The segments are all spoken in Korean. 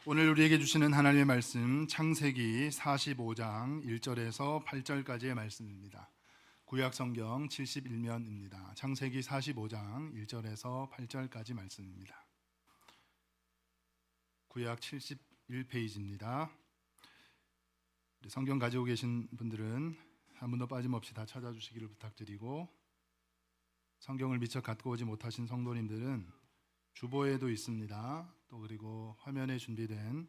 오늘 우리에게 주시는 하나님의 말씀 창세기 45장 1절에서 8절까지의 말씀입니다. 구약 성경 71면입니다. 창세기 45장 1절에서 8절까지 말씀입니다. 구약 71페이지입니다. 성경 가지고 계신 분들은 한 분도 빠짐없이 다 찾아주시기를 부탁드리고, 성경을 미처 갖고 오지 못하신 성도님들은 주보에도 있습니다. 또 그리고 화면에 준비된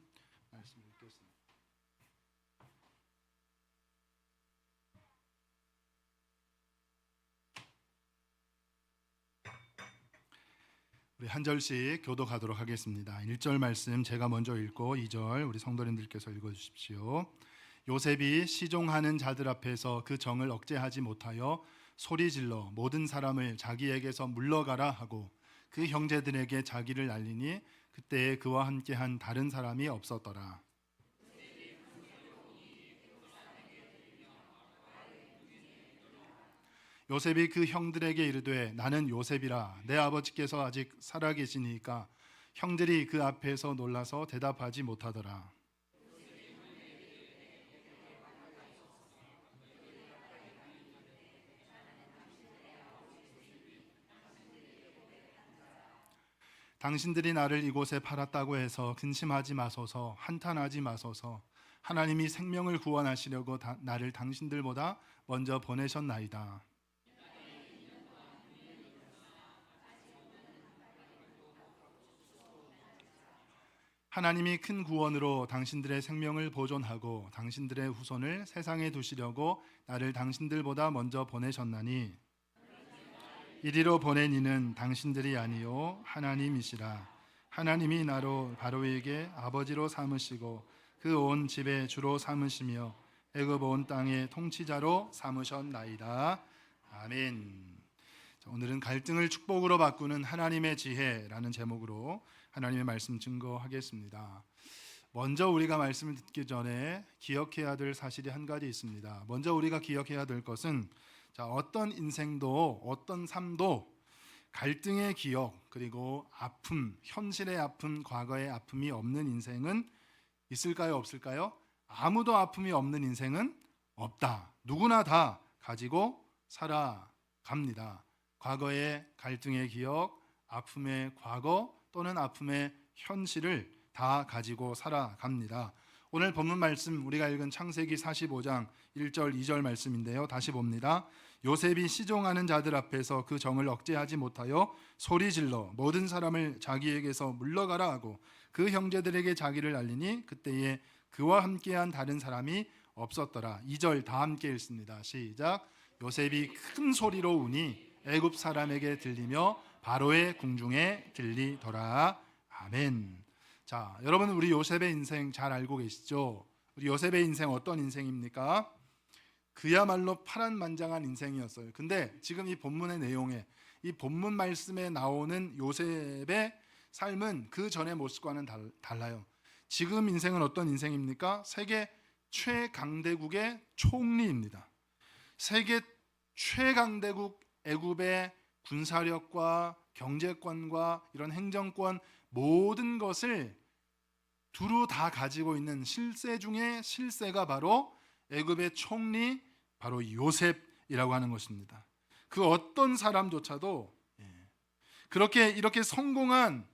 말씀을 읽겠습니다. 우리 한 절씩 교독하도록 하겠습니다. 1절 말씀 제가 먼저 읽고 2절 우리 성도님들께서 읽어주십시오. 요셉이 시종하는 자들 앞에서 그 정을 억제하지 못하여 소리질러 모든 사람을 자기에게서 물러가라 하고 그 형제들에게 자기를 알리니 그때에 그와 함께한 다른 사람이 없었더라. 요셉이 그 형들에게 이르되 나는 요셉이라. 내 아버지께서 아직 살아계시니까 형들이 그 앞에서 놀라서 대답하지 못하더라. 당신들이 나를 이곳에 팔았다고 해서 근심하지 마소서, 한탄하지 마소서. 하나님이 생명을 구원하시려고 나를 당신들보다 먼저 보내셨나이다. 하나님이 큰 구원으로 당신들의 생명을 보존하고 당신들의 후손을 세상에 두시려고 나를 당신들보다 먼저 보내셨나니 이리로 보낸 이는 당신들이 아니요 하나님이시라. 하나님이 나로 바로에게 아버지로 삼으시고 그 온 집의 주로 삼으시며 애굽 온 땅의 통치자로 삼으셨나이다. 아멘. 오늘은 갈등을 축복으로 바꾸는 하나님의 지혜라는 제목으로 하나님의 말씀 증거하겠습니다. 먼저 우리가 말씀을 듣기 전에 기억해야 될 사실이 한 가지 있습니다. 먼저 우리가 기억해야 될 것은 어떤 인생도 어떤 삶도 갈등의 기억 그리고 아픔, 현실의 아픔, 과거의 아픔이 없는 인생은 있을까요? 없을까요? 아무도 아픔이 없는 인생은 없다. 누구나 다 가지고 살아갑니다. 과거의 갈등의 기억, 아픔의 과거 또는 아픔의 현실을 다 가지고 살아갑니다. 오늘 본문 말씀 우리가 읽은 창세기 45장 1절 2절 말씀인데요. 다시 봅니다. 요셉이 시종하는 자들 앞에서 그 정을 억제하지 못하여 소리질러 모든 사람을 자기에게서 물러가라 하고 그 형제들에게 자기를 알리니 그때에 그와 함께한 다른 사람이 없었더라. 2절 다 함께 읽습니다. 시작. 요셉이 큰 소리로 우니 애굽 사람에게 들리며 바로의 궁중에 들리더라. 아멘. 자, 여러분 우리 요셉의 인생 잘 알고 계시죠? 우리 요셉의 인생 어떤 인생입니까? 그야말로 파란만장한 인생이었어요. 근데 지금 이 본문의 내용에, 이 본문 말씀에 나오는 요셉의 삶은 그 전의 모습과는 달라요. 지금 인생은 어떤 인생입니까? 세계 최강대국의 총리입니다. 세계 최강대국 애굽의 군사력과 경제권과 이런 행정권 모든 것을 두루 다 가지고 있는 실세 중에 실세가 바로 애굽의 총리, 바로 요셉이라고 하는 것입니다. 그 어떤 사람조차도 이렇게 성공한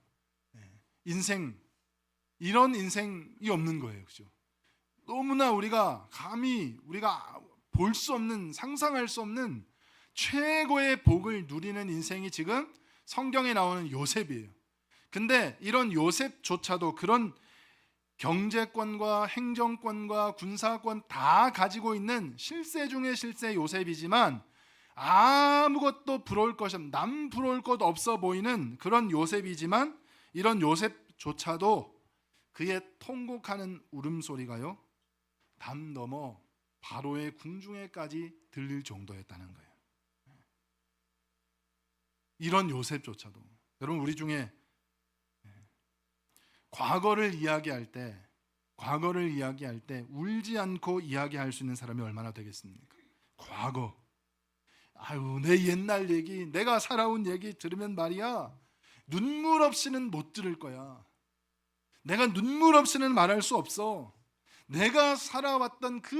인생, 이런 인생이 없는 거예요. 그죠? 너무나 우리가 감히 우리가 볼 수 없는, 상상할 수 없는 최고의 복을 누리는 인생이 지금 성경에 나오는 요셉이에요. 근데 이런 요셉조차도 그런 경제권과 행정권과 군사권 다 가지고 있는 실세 중에 실세 요셉이지만 아무것도 부러울 것이 없는, 남 부러울 것 없어 보이는 그런 요셉이지만 이런 요셉조차도 그의 통곡하는 울음소리가요 담 넘어 바로의 궁중에까지 들릴 정도였다는 거예요. 이런 요셉조차도, 여러분 우리 중에 과거를 이야기할 때 울지 않고 이야기할 수 있는 사람이 얼마나 되겠습니까? 과거, 내 옛날 얘기, 내가 살아온 얘기 들으면 말이야 눈물 없이는 못 들을 거야. 내가 눈물 없이는 말할 수 없어. 내가 살아왔던 그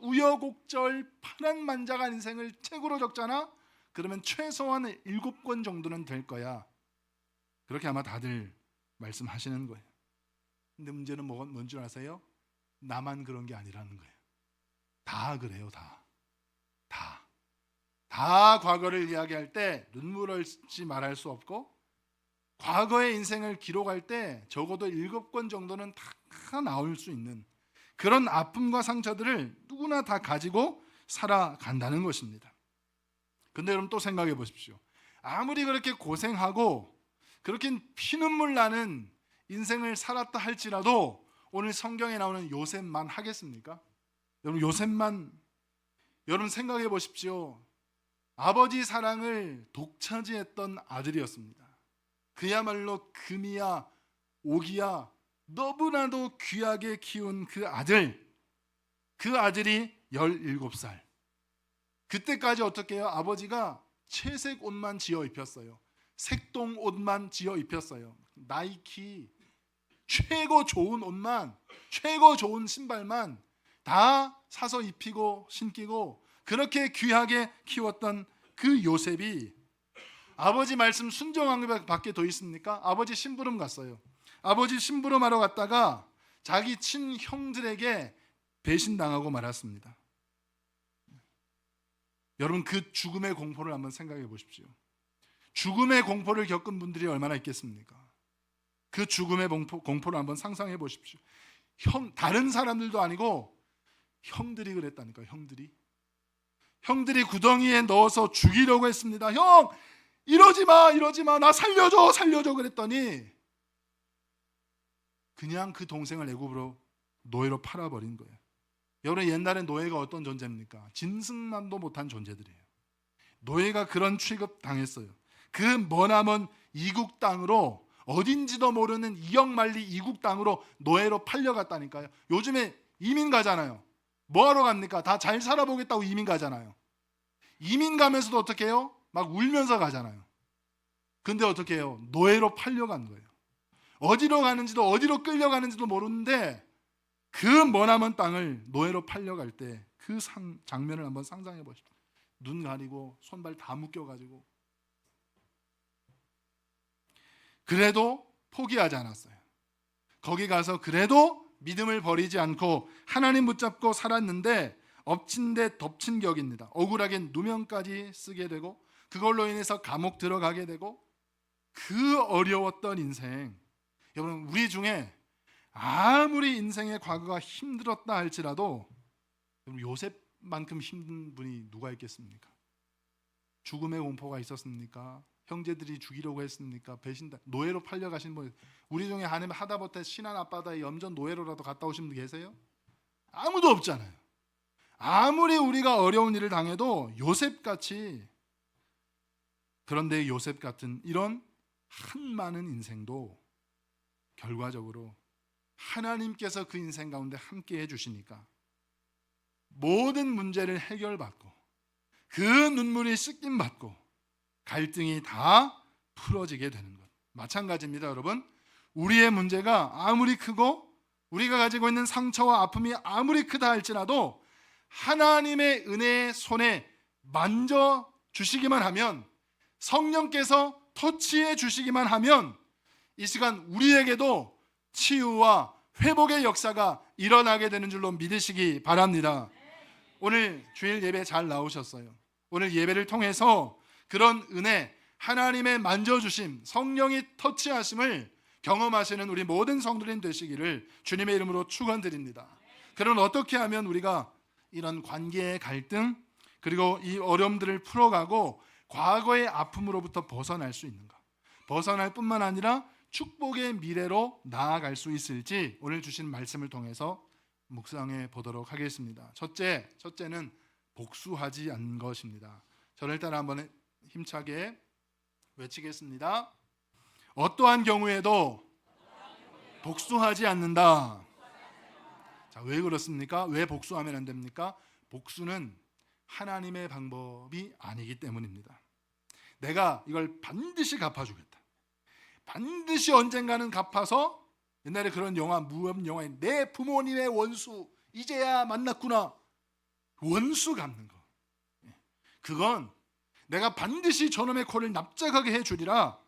우여곡절 파란만장한 인생을 책으로 적잖아. 그러면 최소한 7권 정도는 될 거야. 그렇게 아마 다들 말씀하시는 거예요. 근데 문제는 뭔 줄 아세요? 나만 그런 게 아니라는 거예요. 다 그래요. 다 과거를 이야기할 때 눈물 없이 말할 수 없고, 과거의 인생을 기록할 때 적어도 7권 정도는 다 나올 수 있는 그런 아픔과 상처들을 누구나 다 가지고 살아간다는 것입니다. 근데 여러분 또 생각해 보십시오. 아무리 그렇게 고생하고 그렇게 피눈물 나는 인생을 살았다 할지라도 오늘 성경에 나오는 요셉만 하겠습니까? 여러분 생각해 보십시오. 아버지 사랑을 독차지했던 아들이었습니다. 그야말로 금이야 옥이야 너무나도 귀하게 키운 그 아들이 17살. 그때까지 어떻게 해요? 아버지가 채색 옷만 지어 입혔어요. 색동 옷만 지어 입혔어요. 나이키 최고 좋은 옷만, 최고 좋은 신발만 다 사서 입히고 신기고 그렇게 귀하게 키웠던 그 요셉이 아버지 말씀 순종한 것밖에 더 있습니까? 아버지 심부름 갔어요. 아버지 심부름하러 갔다가 자기 친형들에게 배신당하고 말았습니다. 여러분 그 죽음의 공포를 한번 생각해 보십시오. 죽음의 공포를 겪은 분들이 얼마나 있겠습니까? 그 죽음의 공포를 한번 상상해 보십시오. 다른 사람들도 아니고 형들이 그랬다니까요. 형들이 구덩이에 넣어서 죽이려고 했습니다. 형 이러지 마 나 살려줘 그랬더니 그냥 그 동생을 애굽으로 노예로 팔아버린 거예요. 여러분 옛날에 노예가 어떤 존재입니까? 진승만도 못한 존재들이에요. 노예가 그런 취급 당했어요. 그 머나먼 이국 땅으로 어딘지도 모르는 이역만리 이국 땅으로 노예로 팔려갔다니까요. 요즘에 이민 가잖아요. 뭐하러 갑니까? 다 잘 살아보겠다고 이민 가잖아요. 이민 가면서도 어떻게 해요? 막 울면서 가잖아요. 근데 어떻게 해요? 노예로 팔려간 거예요. 어디로 가는지도 어디로 끌려가는지도 모르는데 그 머나먼 땅을 노예로 팔려갈 때 그 장면을 한번 상상해 보십시오. 눈 가리고 손발 다 묶여가지고 그래도 포기하지 않았어요. 거기 가서 그래도 믿음을 버리지 않고 하나님 붙잡고 살았는데 엎친 데 덮친 격입니다. 억울하게 누명까지 쓰게 되고 그걸로 인해서 감옥 들어가게 되고 그 어려웠던 인생. 여러분 우리 중에 아무리 인생의 과거가 힘들었다 할지라도 요셉만큼 힘든 분이 누가 있겠습니까? 죽음의 공포가 있었습니까? 형제들이 죽이려고 했습니까? 노예로 팔려가신 분, 우리 중에 하다못해 신안 앞바다에 염전 노예로라도 갔다 오신 분 계세요? 아무도 없잖아요. 아무리 우리가 어려운 일을 당해도 요셉같이, 그런데 요셉 같은 이런 한 많은 인생도 결과적으로 하나님께서 그 인생 가운데 함께 해주시니까 모든 문제를 해결받고 그 눈물이 씻김받고 갈등이 다 풀어지게 되는 것. 마찬가지입니다. 여러분 우리의 문제가 아무리 크고 우리가 가지고 있는 상처와 아픔이 아무리 크다 할지라도 하나님의 은혜의 손에 만져주시기만 하면, 성령께서 터치해 주시기만 하면 이 시간 우리에게도 치유와 회복의 역사가 일어나게 되는 줄로 믿으시기 바랍니다. 오늘 주일 예배 잘 나오셨어요. 오늘 예배를 통해서 그런 은혜, 하나님의 만져주심, 성령이 터치하심을 경험하시는 우리 모든 성도님 되시기를 주님의 이름으로 축원드립니다. 그럼 어떻게 하면 우리가 이런 관계의 갈등 그리고 이 어려움들을 풀어가고 과거의 아픔으로부터 벗어날 수 있는가? 벗어날 뿐만 아니라 축복의 미래로 나아갈 수 있을지 오늘 주신 말씀을 통해서 묵상해 보도록 하겠습니다. 첫째는 복수하지 않는 것입니다. 저를 따라 한번 힘차게 외치겠습니다. 어떠한 경우에도 복수하지 않는다. 자, 왜 그렇습니까? 왜 복수하면 안 됩니까? 복수는 하나님의 방법이 아니기 때문입니다. 내가 이걸 반드시 갚아주겠다. 반드시 언젠가는 갚아서 옛날에 그런 영화, 무협 영화에 내 부모님의 원수 이제야 만났구나. 원수 갚는 거. 그건 내가 반드시 저놈의 코를 납작하게 해주리라.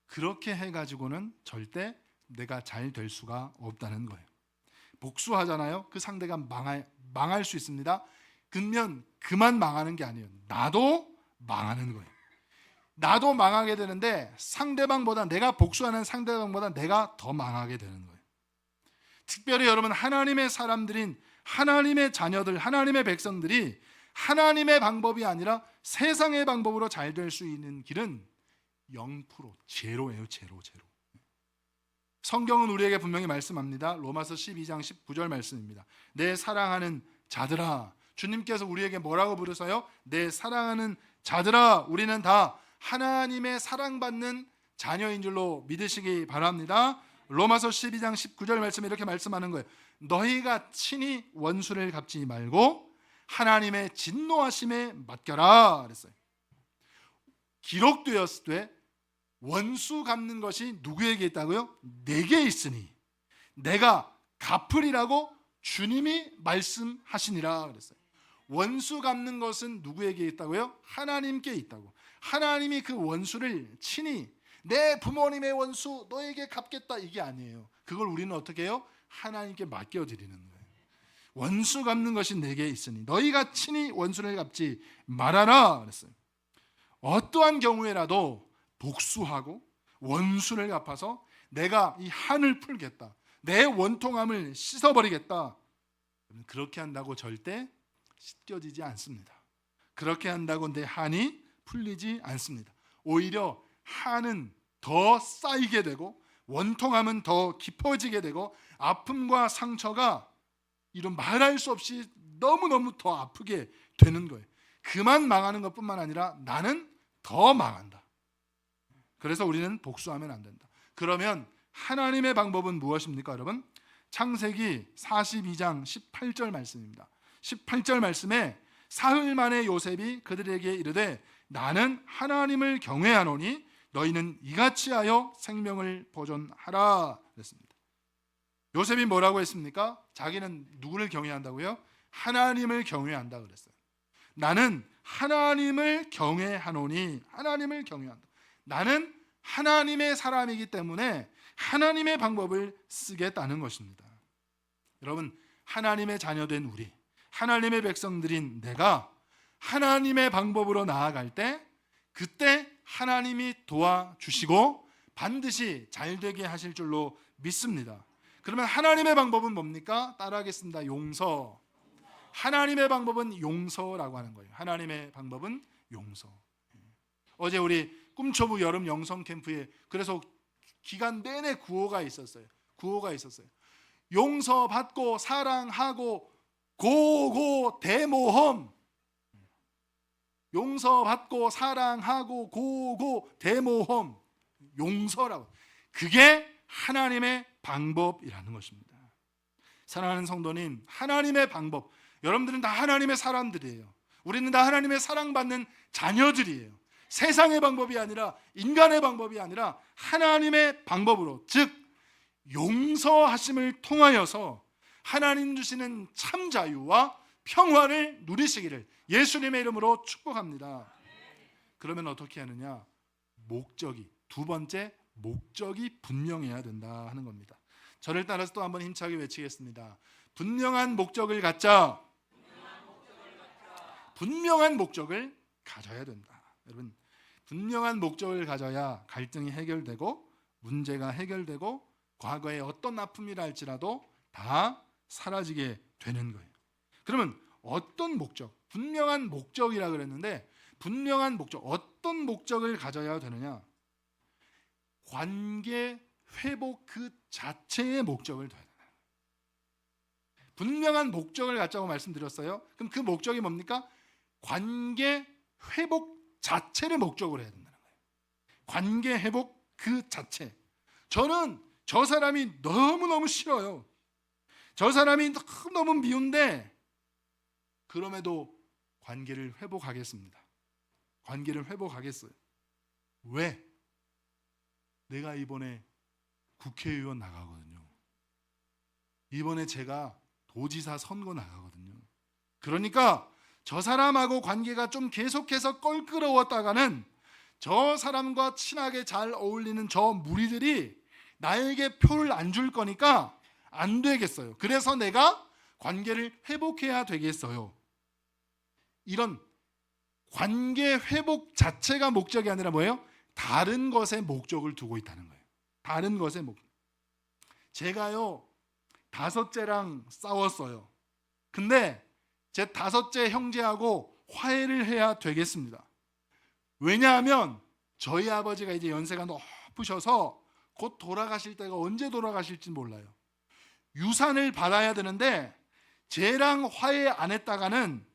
그렇게 해가지고는 절대 내가 잘 될 수가 없다는 거예요. 복수하잖아요. 그 상대가 망할 수 있습니다. 그러면 그만 망하는 게 아니에요. 나도 망하는 거예요. 나도 망하게 되는데 상대방보다, 내가 복수하는 상대방보다 내가 더 망하게 되는 거예요. 특별히 여러분, 하나님의 사람들인 하나님의 자녀들, 하나님의 백성들이 하나님의 방법이 아니라 세상의 방법으로 잘 될 수 있는 길은 0%, 제로예요. 제로. 성경은 우리에게 분명히 말씀합니다. 로마서 12장 19절 말씀입니다. 내 사랑하는 자들아. 주님께서 우리에게 뭐라고 부르세요? 내 사랑하는 자들아. 우리는 다 하나님의 사랑받는 자녀인 줄로 믿으시기 바랍니다. 로마서 12장 19절 말씀에 이렇게 말씀하는 거예요. 너희가 친히 원수를 갚지 말고 하나님의 진노하심에 맡겨라 그랬어요. 기록되었을 때 원수 갚는 것이 누구에게 있다고요? 내게 있으니 내가 갚으리라고 주님이 말씀하시니라 그랬어요. 원수 갚는 것은 누구에게 있다고요? 하나님께 있다고. 하나님이 그 원수를 친히 내 부모님의 원수 너에게 갚겠다 이게 아니에요. 그걸 우리는 어떻게 해요? 하나님께 맡겨드리는 거예요. 원수 갚는 것이 내게 있으니 너희가 친히 원수를 갚지 말아라 그랬어요. 어떠한 경우에라도 복수하고 원수를 갚아서 내가 이 한을 풀겠다, 내 원통함을 씻어버리겠다, 그렇게 한다고 절대 씻겨지지 않습니다. 그렇게 한다고 내 한이 풀리지 않습니다. 오히려 한은 더 쌓이게 되고 원통함은 더 깊어지게 되고 아픔과 상처가 이런 말할 수 없이 너무너무 더 아프게 되는 거예요. 그만 망하는 것뿐만 아니라 나는 더 망한다. 그래서 우리는 복수하면 안 된다. 그러면 하나님의 방법은 무엇입니까, 여러분? 창세기 42장 18절 말씀입니다. 18절 말씀에 사흘 만에 요셉이 그들에게 이르되 나는 하나님을 경외하노니 너희는 이같이 하여 생명을 보존하라 그랬습니다. 요셉이 뭐라고 했습니까? 자기는 누구를 경외한다고요? 하나님을 경외한다 그랬어요. 나는 하나님을 경외하노니, 하나님을 경외한다. 나는 하나님의 사람이기 때문에 하나님의 방법을 쓰겠다는 것입니다. 여러분, 하나님의 자녀된 우리, 하나님의 백성들인 내가 하나님의 방법으로 나아갈 때 그때 하나님이 도와주시고 반드시 잘되게 하실 줄로 믿습니다. 그러면 하나님의 방법은 뭡니까? 따라하겠습니다. 용서. 하나님의 방법은 용서라고 하는 거예요. 하나님의 방법은 용서. 어제 우리 꿈초부 여름 영성 캠프에 그래서 기간 내내 구호가 있었어요. 용서받고 사랑하고 고고 대모험. 용서받고 사랑하고 고고 대모험. 용서라고. 그게 하나님의 방법이라는 것입니다. 사랑하는 성도님, 하나님의 방법. 여러분들은 다 하나님의 사람들이에요. 우리는 다 하나님의 사랑받는 자녀들이에요. 세상의 방법이 아니라, 인간의 방법이 아니라 하나님의 방법으로, 즉 용서하심을 통하여서 하나님 주시는 참 자유와 평화를 누리시기를 예수님의 이름으로 축복합니다. 그러면 어떻게 하느냐? 목적이, 두 번째 목적이 분명해야 된다 하는 겁니다. 저를 따라서 또 한번 힘차게 외치겠습니다. 분명한 목적을 갖자. 분명한 목적을 가져야 된다. 여러분, 분명한 목적을 가져야 갈등이 해결되고 문제가 해결되고 과거의 어떤 아픔이라 할지라도 다 사라지게 되는 거예요. 그러면 어떤 목적? 분명한 목적이라 그랬는데 분명한 목적, 어떤 목적을 가져야 되느냐? 관계 회복 그 자체의 목적을 둬야 돼요. 분명한 목적을 갖자고 말씀드렸어요. 그럼 그 목적이 뭡니까? 관계 회복 자체를 목적으로 해야 된다는 거예요. 관계 회복 그 자체. 저는 저 사람이 너무너무 싫어요. 저 사람이 너무 미운데 그럼에도 관계를 회복하겠습니다. 관계를 회복하겠어요. 왜? 내가 이번에 국회의원 나가거든요. 이번에 제가 도지사 선거 나가거든요. 그러니까 저 사람하고 관계가 좀 계속해서 껄끄러웠다가는 저 사람과 친하게 잘 어울리는 저 무리들이 나에게 표를 안 줄 거니까 안 되겠어요. 그래서 내가 관계를 회복해야 되겠어요. 이런 관계 회복 자체가 목적이 아니라 뭐예요? 다른 것에 목적을 두고 있다는 거예요. 다른 것에 제가요 5째랑 싸웠어요. 근데 제 5째 형제하고 화해를 해야 되겠습니다. 왜냐하면 저희 아버지가 이제 연세가 높으셔서 곧 돌아가실 때가 언제 돌아가실지 몰라요. 유산을 받아야 되는데 쟤랑 화해 안 했다가는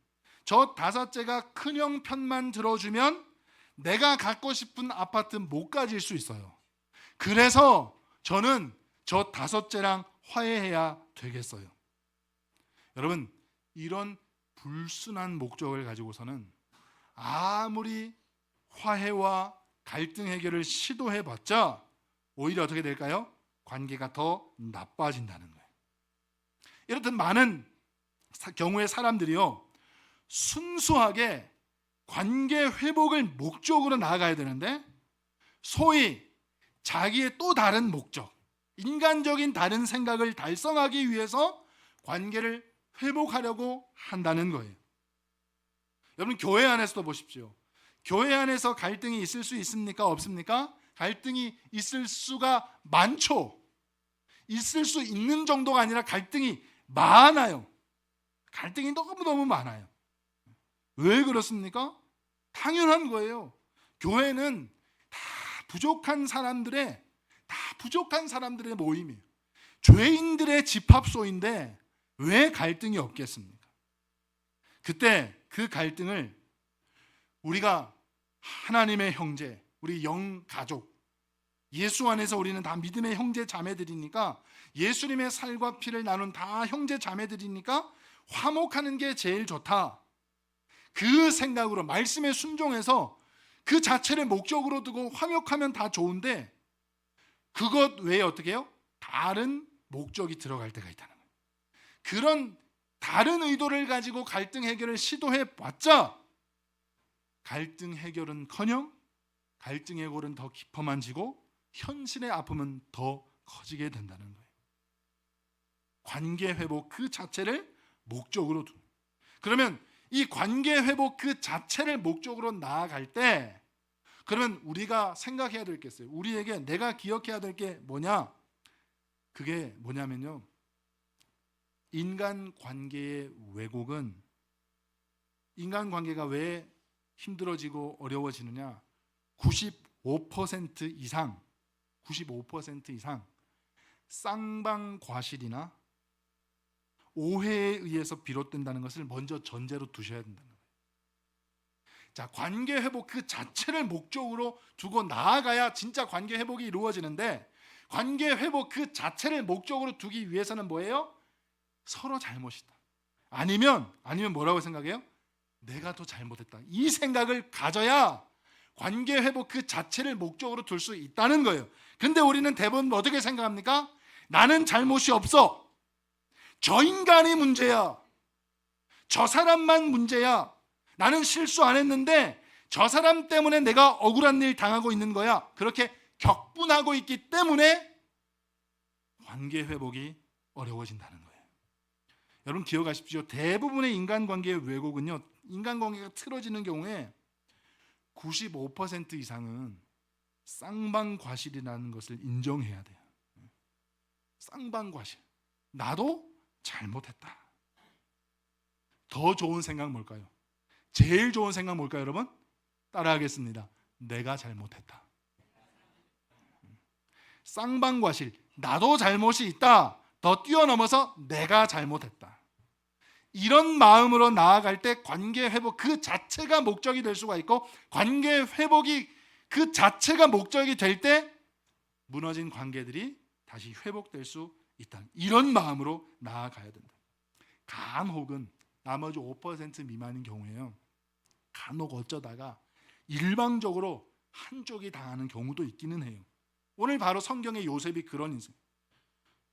저 5째가 큰형 편만 들어주면 내가 갖고 싶은 아파트 못 가질 수 있어요. 그래서 저는 저 5째랑 화해해야 되겠어요. 여러분, 이런 불순한 목적을 가지고서는 아무리 화해와 갈등 해결을 시도해봤자 오히려 어떻게 될까요? 관계가 더 나빠진다는 거예요. 이렇듯 많은 경우의 사람들이요 순수하게 관계 회복을 목적으로 나아가야 되는데 소위 자기의 또 다른 목적, 인간적인 다른 생각을 달성하기 위해서 관계를 회복하려고 한다는 거예요. 여러분, 교회 안에서도 보십시오. 교회 안에서 갈등이 있을 수 있습니까? 없습니까? 갈등이 있을 수가 많죠. 있을 수 있는 정도가 아니라 갈등이 많아요. 갈등이 너무너무 많아요. 왜 그렇습니까? 당연한 거예요. 교회는 다 부족한 사람들의 모임이에요. 죄인들의 집합소인데 왜 갈등이 없겠습니까? 그때 그 갈등을 우리가 하나님의 형제, 우리 영 가족, 예수 안에서 우리는 다 믿음의 형제 자매들이니까 예수님의 살과 피를 나눈 다 형제 자매들이니까 화목하는 게 제일 좋다. 그 생각으로 말씀에 순종해서 그 자체를 목적으로 두고 화목하면 다 좋은데 그것 외에 어떻게 해요? 다른 목적이 들어갈 때가 있다는 거예요. 그런 다른 의도를 가지고 갈등 해결을 시도해 봤자 갈등 해결은커녕 갈등 해결은 더 깊어만 지고 현실의 아픔은 더 커지게 된다는 거예요. 관계 회복 그 자체를 목적으로 두. 그러면 이 관계 회복 그 자체를 목적으로 나아갈 때 그러면 우리가 생각해야 될 게 있어요. 우리에게 내가 기억해야 될 게 뭐냐? 그게 뭐냐면요. 인간관계의 왜곡은 인간관계가 왜 힘들어지고 어려워지느냐? 95% 이상 쌍방과실이나 오해에 의해서 비롯된다는 것을 먼저 전제로 두셔야 된다는 거예요. 자, 관계 회복 그 자체를 목적으로 두고 나아가야 진짜 관계 회복이 이루어지는데 관계 회복 그 자체를 목적으로 두기 위해서는 뭐예요? 서로 잘못이다. 아니면 뭐라고 생각해요? 내가 더 잘못했다. 이 생각을 가져야 관계 회복 그 자체를 목적으로 둘 수 있다는 거예요. 근데 우리는 대부분 어떻게 생각합니까? 나는 잘못이 없어. 저 인간이 문제야. 저 사람만 문제야. 나는 실수 안 했는데 저 사람 때문에 내가 억울한 일 당하고 있는 거야. 그렇게 격분하고 있기 때문에 관계 회복이 어려워진다는 거예요. 여러분 기억하십시오. 대부분의 인간관계의 왜곡은요, 인간관계가 틀어지는 경우에 95% 이상은 쌍방과실이라는 것을 인정해야 돼요. 쌍방과실. 나도 잘못했다. 더 좋은 생각 뭘까요? 제일 좋은 생각 뭘까요, 여러분? 따라하겠습니다. 내가 잘못했다. 쌍방과실. 나도 잘못이 있다. 더 뛰어넘어서 내가 잘못했다. 이런 마음으로 나아갈 때 관계 회복 그 자체가 목적이 될 수가 있고 관계 회복이 그 자체가 목적이 될 때 무너진 관계들이 다시 회복될 수 있다. 이런 마음으로 나아가야 된다. 간 혹은 나머지 5% 미만인 경우에요. 간혹 어쩌다가 일방적으로 한쪽이 당하는 경우도 있기는 해요. 오늘 바로 성경의 요셉이 그런 인생.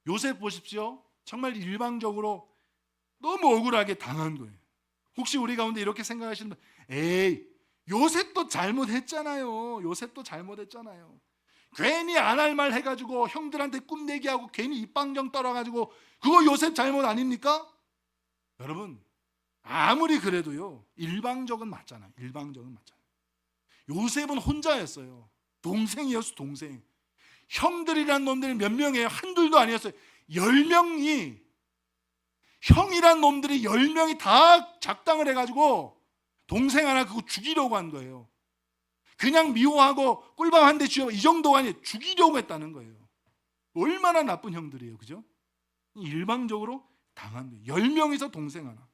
요셉 보십시오. 정말 일방적으로 너무 억울하게 당한 거예요. 혹시 우리 가운데 이렇게 생각하시는 분, 에이, 요셉도 잘못했잖아요. 요셉도 잘못했잖아요. 괜히 안 할 말 해가지고 형들한테 꿈내기하고 괜히 입방정 떨어가지고 그거 요셉 잘못 아닙니까? 여러분, 아무리 그래도요, 일방적은 맞잖아요. 일방적은 맞잖아요. 요셉은 혼자였어요. 동생이었어, 동생. 형들이란 놈들이 몇 명이에요? 한둘도 아니었어요. 10명이, 형이란 놈들이 10명이 다 작당을 해가지고 동생 하나 그거 죽이려고 한 거예요. 그냥 미워하고 꿀밤 한 대 쥐어 이 정도가 아니에요. 죽이려고 했다는 거예요. 얼마나 나쁜 형들이에요. 그죠? 일방적으로 당한 거예요. 10명이서 동생 하나.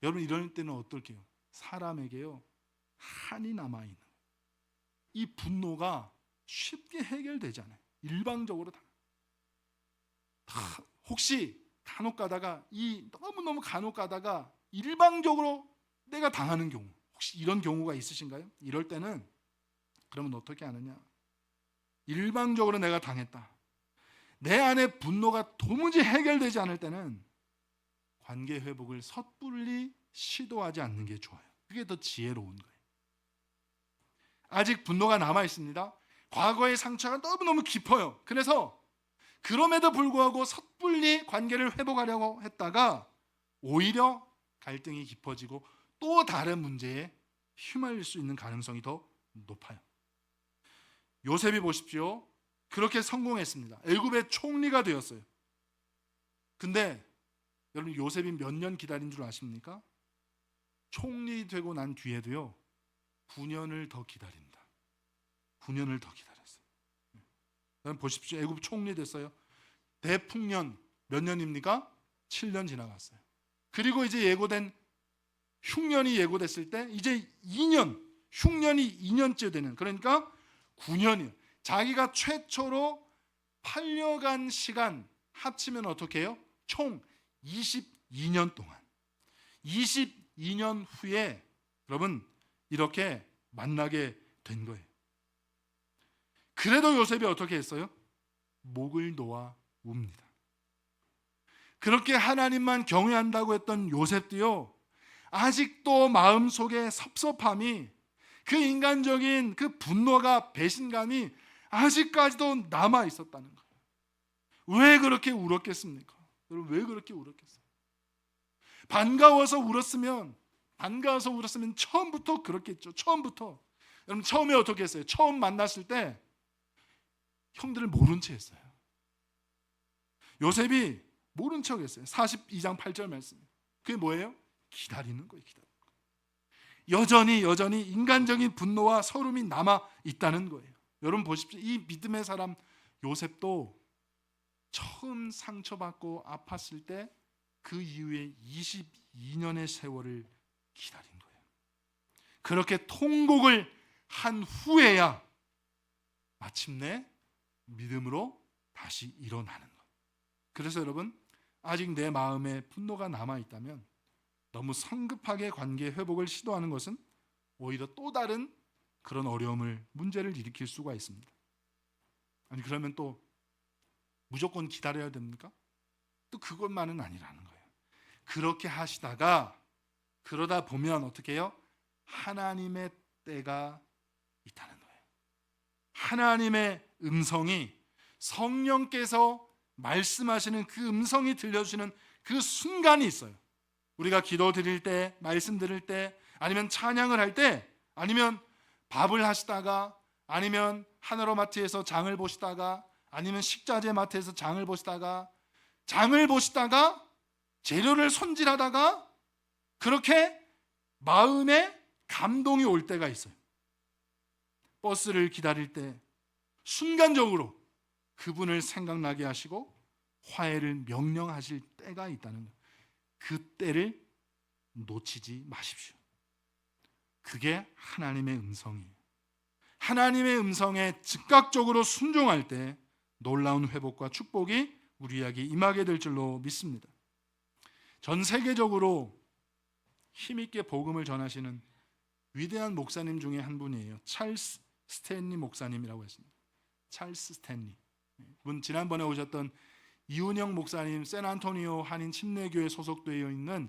여러분, 이럴 때는 어떨게요? 사람에게요, 한이 남아있는 거예요. 이 분노가 쉽게 해결되지 않아요. 일방적으로 혹시 간혹 가다가 너무너무 간혹 가다가 일방적으로 내가 당하는 경우, 혹시 이런 경우가 있으신가요? 이럴 때는 그러면 어떻게 하느냐? 일방적으로 내가 당했다. 내 안에 분노가 도무지 해결되지 않을 때는 관계 회복을 섣불리 시도하지 않는 게 좋아요. 그게 더 지혜로운 거예요. 아직 분노가 남아 있습니다. 과거의 상처가 너무너무 깊어요. 그래서 그럼에도 불구하고 섣불리 관계를 회복하려고 했다가 오히려 갈등이 깊어지고 또 다른 문제에 휘말릴 수 있는 가능성이 더 높아요. 요셉이 보십시오. 그렇게 성공했습니다. 애굽의 총리가 되었어요. 근데 여러분, 요셉이 몇 년 기다린 줄 아십니까? 총리 되고 난 뒤에도요, 9년을 더 기다립니다. 9년을 더 기다렸어요. 여러분 보십시오. 애굽 총리 됐어요. 대풍년 몇 년입니까? 7년 지나갔어요. 그리고 이제 예고된 흉년이 예고됐을 때 이제 2년, 흉년이 2년째 되는, 그러니까 9년이에요. 자기가 최초로 팔려간 시간 합치면 어떻게 해요? 총 22년 동안, 22년 후에 여러분 이렇게 만나게 된 거예요. 그래도 요셉이 어떻게 했어요? 목을 놓아 웁니다. 그렇게 하나님만 경외한다고 했던 요셉도요, 아직도 마음속에 섭섭함이, 그 인간적인 그 분노가, 배신감이 아직까지도 남아 있었다는 거예요. 왜 그렇게 울었겠습니까? 여러분, 왜 그렇게 울었겠어요? 반가워서 울었으면 처음부터 그렇겠죠. 처음부터. 여러분, 처음에 어떻게 했어요? 처음 만났을 때 형들을 모른 채 했어요. 요셉이 모른 척 했어요. 42장 8절 말씀. 그게 뭐예요? 기다리는 거예요. 여전히 인간적인 분노와 서름이 남아 있다는 거예요. 여러분 보십시오. 이 믿음의 사람 요셉도 처음 상처받고 아팠을 때 그 이후에 22년의 세월을 기다린 거예요. 그렇게 통곡을 한 후에야 마침내 믿음으로 다시 일어나는 것. 그래서 여러분, 아직 내 마음에 분노가 남아 있다면 너무 성급하게 관계 회복을 시도하는 것은 오히려 또 다른 그런 문제를 일으킬 수가 있습니다. 아니, 그러면 또 무조건 기다려야 됩니까? 또 그것만은 아니라는 거예요. 그렇게 하시다가 그러다 보면 어떻게 해요? 하나님의 때가 있다는 거예요. 하나님의 음성이, 성령께서 말씀하시는 그 음성이 들려주시는 그 순간이 있어요. 우리가 기도 드릴 때, 말씀 들을 때, 아니면 찬양을 할 때, 아니면 밥을 하시다가, 아니면 하나로마트에서 장을 보시다가, 아니면 식자재 마트에서 장을 보시다가 재료를 손질하다가 그렇게 마음에 감동이 올 때가 있어요. 버스를 기다릴 때 순간적으로 그분을 생각나게 하시고 화해를 명령하실 때가 있다는 거예요. 그 때를 놓치지 마십시오. 그게 하나님의 음성이에요. 하나님의 음성에 즉각적으로 순종할 때 놀라운 회복과 축복이 우리에게 임하게 될 줄로 믿습니다. 전 세계적으로 힘있게 복음을 전하시는 위대한 목사님 중에 한 분이에요. 찰스 스탠리 목사님이라고 했습니다. 찰스 스탠리. 지난번에 오셨던 이훈영 목사님 샌안토니오 한인 침례교회 소속되어 있는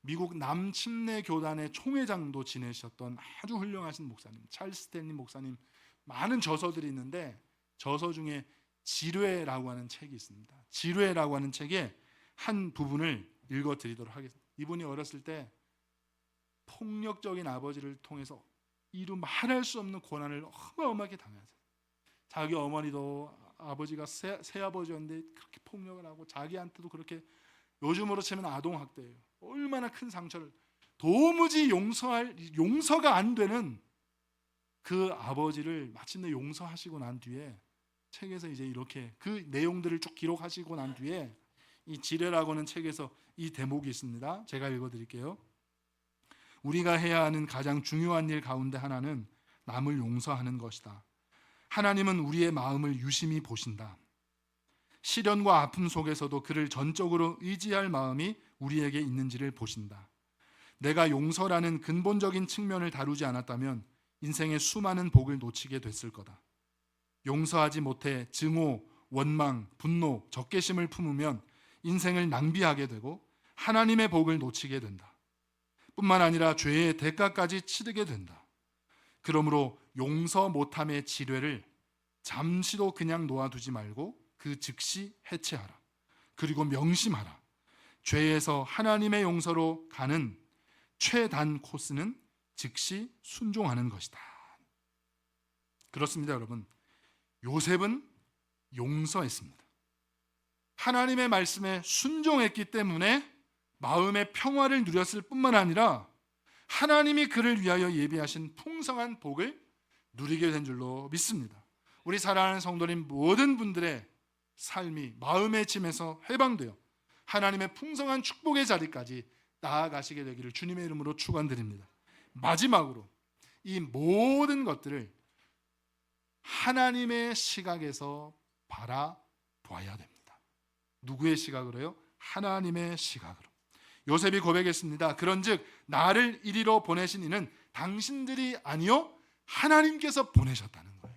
미국 남침례교단의 총회장도 지내셨던 아주 훌륭하신 목사님, 찰스 스탠리 목사님, 많은 저서들이 있는데 저서 중에 지뢰라고 하는 책이 있습니다. 지뢰라고 하는 책의 한 부분을 읽어드리도록 하겠습니다. 이분이 어렸을 때 폭력적인 아버지를 통해서 이루 말할 수 없는 고난을 어마어마하게 당하죠. 자기 어머니도 아버지가 새아버지였는데 그렇게 폭력을 하고 자기한테도 그렇게, 요즘으로 치면 아동학대예요. 얼마나 큰 상처를, 도무지 용서가 안 되는 그 아버지를 마침내 용서하시고 난 뒤에 책에서 이제 이렇게 그 내용들을 쭉 기록하시고 난 뒤에 이 지뢰라고 하는 책에서 이 대목이 있습니다. 제가 읽어드릴게요. 우리가 해야 하는 가장 중요한 일 가운데 하나는 남을 용서하는 것이다. 하나님은 우리의 마음을 유심히 보신다. 시련과 아픔 속에서도 그를 전적으로 의지할 마음이 우리에게 있는지를 보신다. 내가 용서라는 근본적인 측면을 다루지 않았다면 인생의 수많은 복을 놓치게 됐을 거다. 용서하지 못해 증오, 원망, 분노, 적개심을 품으면 인생을 낭비하게 되고 하나님의 복을 놓치게 된다. 뿐만 아니라 죄의 대가까지 치르게 된다. 그러므로 용서 못함의 지뢰를 잠시도 그냥 놓아두지 말고 그 즉시 해체하라. 그리고 명심하라. 죄에서 하나님의 용서로 가는 최단 코스는 즉시 순종하는 것이다. 그렇습니다, 여러분. 요셉은 용서했습니다. 하나님의 말씀에 순종했기 때문에 마음의 평화를 누렸을 뿐만 아니라 하나님이 그를 위하여 예비하신 풍성한 복을 누리게 된 줄로 믿습니다. 우리 사랑하는 성도님 모든 분들의 삶이 마음의 짐에서 해방되어 하나님의 풍성한 축복의 자리까지 나아가시게 되기를 주님의 이름으로 축원드립니다. 마지막으로 이 모든 것들을 하나님의 시각에서 바라봐야 됩니다. 누구의 시각으로요? 하나님의 시각으로. 요셉이 고백했습니다. 그런즉 나를 이리로 보내신 이는 당신들이 아니요 하나님께서 보내셨다는 거예요.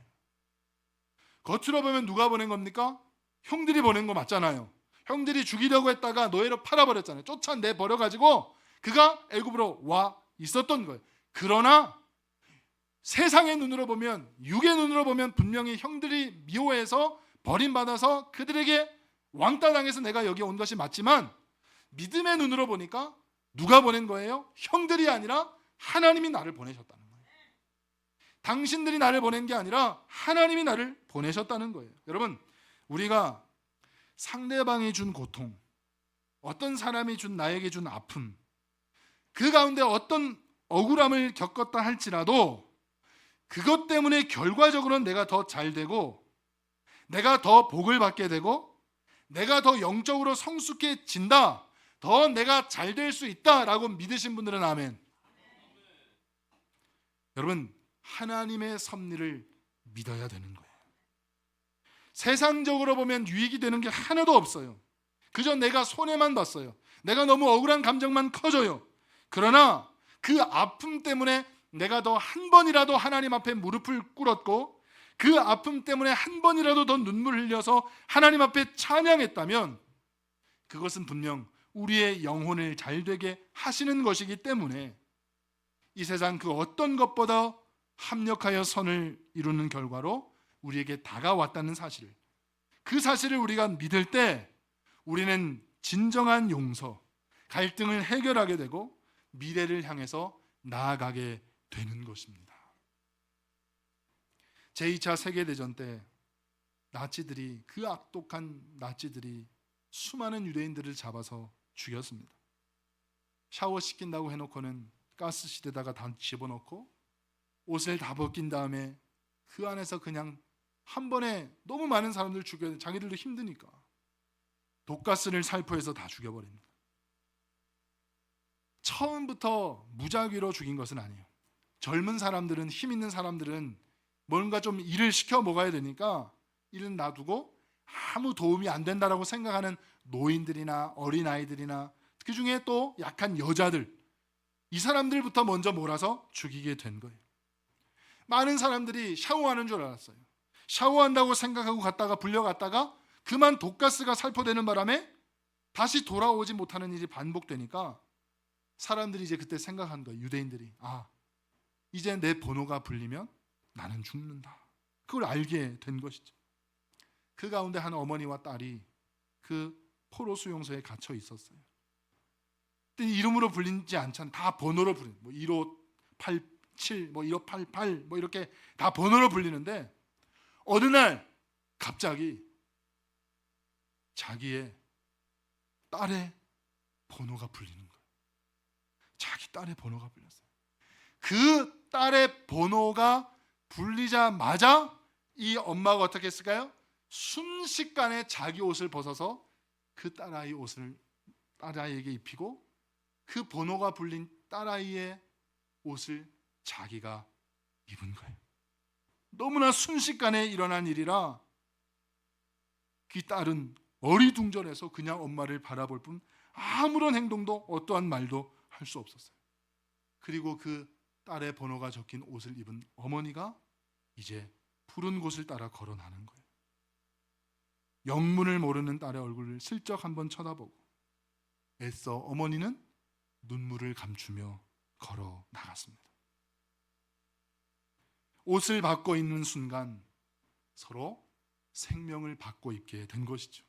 겉으로 보면 누가 보낸 겁니까? 형들이 보낸 거 맞잖아요. 형들이 죽이려고 했다가 노예로 팔아버렸잖아요. 쫓아내버려가지고 그가 애굽으로 와 있었던 거예요. 그러나 세상의 눈으로 보면, 육의 눈으로 보면 분명히 형들이 미워해서 버림받아서 그들에게 왕따 당해서 내가 여기 온 것이 맞지만, 믿음의 눈으로 보니까 누가 보낸 거예요? 형들이 아니라 하나님이 나를 보내셨다는 거예요. 당신들이 나를 보낸 게 아니라 하나님이 나를 보내셨다는 거예요. 여러분, 우리가 상대방이 준 고통, 어떤 사람이 나에게 준 아픔, 그 가운데 어떤 억울함을 겪었다 할지라도 그것 때문에 결과적으로는 내가 더 잘 되고, 내가 더 복을 받게 되고, 내가 더 영적으로 성숙해진다, 더 내가 잘 될 수 있다라고 믿으신 분들은 아멘. 여러분, 하나님의 섭리를 믿어야 되는 거예요. 세상적으로 보면 유익이 되는 게 하나도 없어요. 그저 내가 손해만 봤어요. 내가 너무 억울한 감정만 커져요. 그러나 그 아픔 때문에 내가 더 한 번이라도 하나님 앞에 무릎을 꿇었고, 그 아픔 때문에 한 번이라도 더 눈물 흘려서 하나님 앞에 찬양했다면 그것은 분명 우리의 영혼을 잘되게 하시는 것이기 때문에 이 세상 그 어떤 것보다 합력하여 선을 이루는 결과로 우리에게 다가왔다는 사실을, 그 사실을 우리가 믿을 때 우리는 진정한 용서, 갈등을 해결하게 되고 미래를 향해서 나아가게 되는 것입니다. 제2차 세계대전 때 나치들이, 그 악독한 나치들이 수많은 유대인들을 잡아서 죽였습니다. 샤워시킨다고 해놓고는 가스실에다가 다 집어넣고 옷을 다 벗긴 다음에 그 안에서 그냥 한 번에 너무 많은 사람들 죽여야, 자기들도 힘드니까 독가스를 살포해서 다 죽여버립니다. 처음부터 무작위로 죽인 것은 아니에요. 젊은 사람들은, 힘 있는 사람들은 뭔가 좀 일을 시켜 먹어야 되니까 일은 놔두고 아무 도움이 안 된다라고 생각하는 노인들이나 어린아이들이나 그 중에 또 약한 여자들, 이 사람들부터 먼저 몰아서 죽이게 된 거예요. 많은 사람들이 샤워하는 줄 알았어요. 샤워한다고 생각하고 갔다가 불려갔다가 그만 독가스가 살포되는 바람에 다시 돌아오지 못하는 일이 반복되니까 사람들이 이제 그때 생각한 거예요. 유대인들이 이제 내 번호가 불리면 나는 죽는다. 그걸 알게 된 것이죠. 그 가운데 한 어머니와 딸이 그 포로 수용소에 갇혀 있었어요. 이름으로 불리지 않잖아요. 다 번호로 불리는 1587, 1588 이렇게 다 번호로 불리는데 어느 날 갑자기 자기의 딸의 번호가 불리는 거예요. 자기 딸의 번호가 불렸어요. 그 딸의 번호가 불리자마자 이 엄마가 어떻게 했을까요? 순식간에 자기 옷을 벗어서 그 딸아이 옷을 딸아이에게 입히고 그 번호가 불린 딸아이의 옷을 자기가 입은 거예요. 너무나 순식간에 일어난 일이라 그 딸은 어리둥절해서 그냥 엄마를 바라볼 뿐 아무런 행동도 어떠한 말도 할 수 없었어요. 그리고 그 딸의 번호가 적힌 옷을 입은 어머니가 이제 푸른 곳을 따라 걸어나는 거예요. 영문을 모르는 딸의 얼굴을 슬쩍 한번 쳐다보고 애써 어머니는 눈물을 감추며 걸어 나갔습니다. 옷을 바꿔 입는 순간 서로 생명을 바꿔 입게 된 것이죠.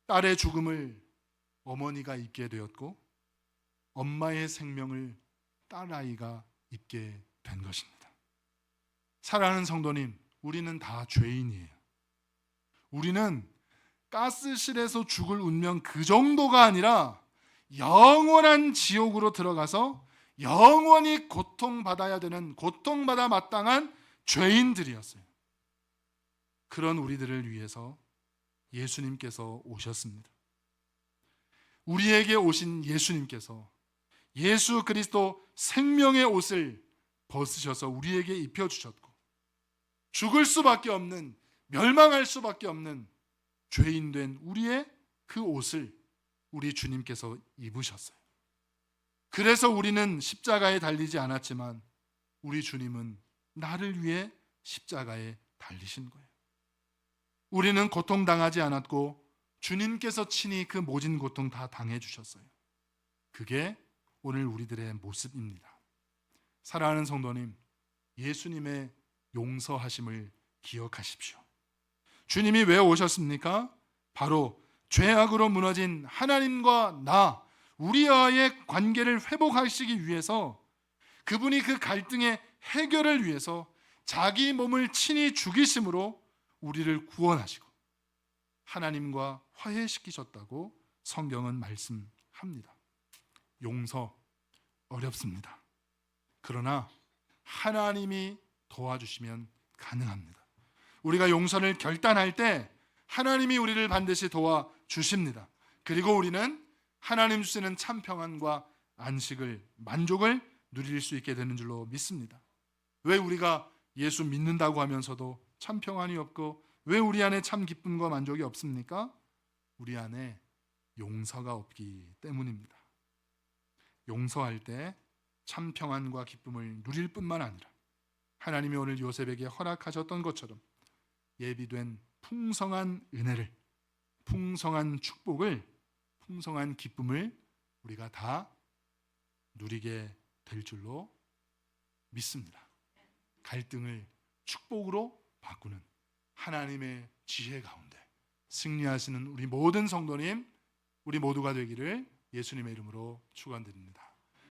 딸의 죽음을 어머니가 입게 되었고 엄마의 생명을 딸아이가 입게 된 것입니다. 사랑하는 성도님, 우리는 다 죄인이에요. 우리는 가스실에서 죽을 운명 그 정도가 아니라 영원한 지옥으로 들어가서 영원히 고통받아야 되는, 고통받아 마땅한 죄인들이었어요. 그런 우리들을 위해서 예수님께서 오셨습니다. 우리에게 오신 예수님께서 예수 그리스도 생명의 옷을 벗으셔서 우리에게 입혀주셨고 죽을 수밖에 없는, 멸망할 수밖에 없는 죄인된 우리의 그 옷을 우리 주님께서 입으셨어요. 그래서 우리는 십자가에 달리지 않았지만 우리 주님은 나를 위해 십자가에 달리신 거예요. 우리는 고통당하지 않았고 주님께서 친히 그 모진 고통 다 당해주셨어요. 그게 오늘 우리들의 모습입니다. 사랑하는 성도님, 예수님의 용서하심을 기억하십시오. 주님이 왜 오셨습니까? 바로 죄악으로 무너진 하나님과 우리와의 관계를 회복하시기 위해서, 그분이 그 갈등의 해결을 위해서 자기 몸을 친히 죽이심으로 우리를 구원하시고 하나님과 화해시키셨다고 성경은 말씀합니다. 용서 어렵습니다. 그러나 하나님이 도와주시면 가능합니다. 우리가 용서를 결단할 때 하나님이 우리를 반드시 도와주십니다. 그리고 우리는 하나님 주시는 참 평안과 안식을, 만족을 누릴 수 있게 되는 줄로 믿습니다. 왜 우리가 예수 믿는다고 하면서도 참 평안이 없고 왜 우리 안에 참 기쁨과 만족이 없습니까? 우리 안에 용서가 없기 때문입니다. 용서할 때 참 평안과 기쁨을 누릴 뿐만 아니라 하나님이 오늘 요셉에게 허락하셨던 것처럼 예비된 풍성한 은혜를, 풍성한 축복을, 풍성한 기쁨을 우리가 다 누리게 될 줄로 믿습니다. 갈등을 축복으로 바꾸는 하나님의 지혜 가운데 승리하시는 우리 모든 성도님, 우리 모두가 되기를 예수님의 이름으로 축원드립니다.